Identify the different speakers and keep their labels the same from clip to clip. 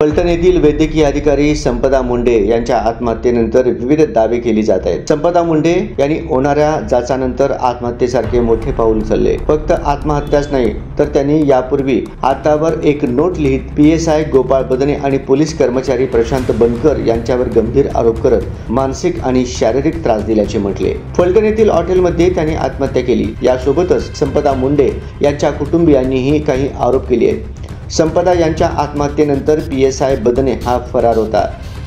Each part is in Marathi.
Speaker 1: फलटण येथील वैद्यकीय अधिकारी संपदा मुंडे यांच्या आत्महत्येनंतर विविध दावे केली जात आहेत। संपदा मुंडे यांनी होणाऱ्या जाचानंतर आत्महत्येसारखे मोठे पाऊल उचलले। फक्त आत्महत्याच नाही तर त्यांनी यापूर्वी हातावर एक नोट लिहित PSI गोपाळ बदने आणि पोलीस कर्मचारी प्रशांत बनकर यांच्यावर गंभीर आरोप करत मानसिक आणि शारीरिक त्रास दिल्याचे म्हटले। फलटण येथील हॉटेलमध्ये त्यांनी आत्महत्या केली। यासोबतच संपदा मुंडे यांच्या कुटुंबियांनीही काही आरोप केले आहेत। संपदा यांच्या आत्महत्येनंतर PSI बदने हा फरार होता,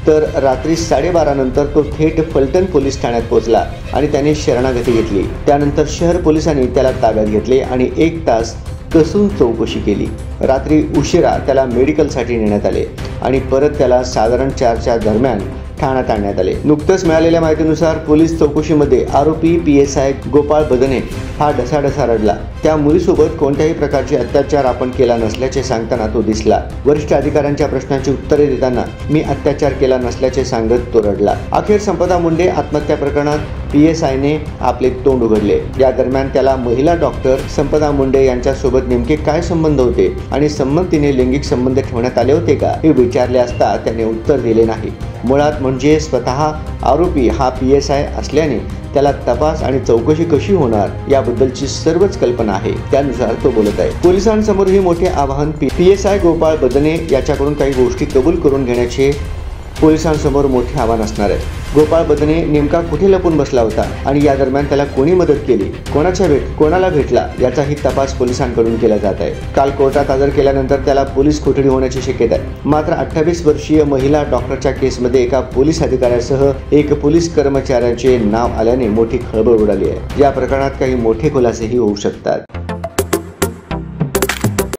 Speaker 1: तर रात्री 12:30 नंतर तो थेट फलटण पोलीस ठाण्यात पोहोचला आणि त्याने शरणागती घेतली। त्यानंतर शहर पोलिसांनी त्याला ताब्यात घेतले आणि 1 तास कसून चौकशी केली। रात्री उशिरा त्याला मेडिकलसाठी नेण्यात आले आणि परत त्याला साधारण 4च्या दरम्यान ठाण्यात आणण्यात आले। नुकतंच मिळालेल्या माहितीनुसार पोलीस चौकशीमध्ये आरोपी PSI गोपाळ बदने हा ढसाढसा रडला। त्या मुलीसोबत कोणत्याही प्रकारचे अत्याचार आपण केला नसल्याचे सांगताना तो दिसला। वरिष्ठ अधिकाऱ्यांच्या प्रश्नांची उत्तरे देताना मी अत्याचार केला नसल्याचे सांगत तो रडला। अखेर संपदा मुंडे आत्महत्या प्रकरणात PSIने आपले तोंड उघडले। या दरम्यान त्याला महिला डॉक्टर संपदा मुंडे यांच्यासोबत नेमके काय संबंध होते आणि संबंधीने लैंगिक संबंध ठेवण्यात आले होते का हे विचारले असता त्याने उत्तर दिले नाही। मुळात म्हणजे स्वतः आरोपी हा PSI असल्याने त्याला तपास आणि चौकशी कशी होणार याबद्दलची सर्वच कल्पना आहे, त्यानुसार तो बोलत आहे। पोलिसांसमोर हे मोठे आव्हान PSI गोपाळ बदने याच्याकडून काही गोष्टी कबूल करून घेण्याचे पोलिसांसमोर मोठे आव्हान असणार आहे। गोपाळ बदने नेमका कुठे लपून बसला होता आणि या दरम्यान त्याला कोणी मदत केली, कोणाला भेटला याचाही तपास पोलिसांकडून केला जात आहे। काल कोर्टात हजर केल्यानंतर त्याला पोलीस कोठडी होण्याची शक्यता आहे। मात्र 28 वर्षीय महिला डॉक्टरच्या केसमध्ये एका पोलीस अधिकाऱ्यासह एक पोलीस कर्मचाऱ्याचे नाव आल्याने मोठी खळबळ उडाली आहे। या प्रकरणात काही मोठे खुलासेही होऊ शकतात।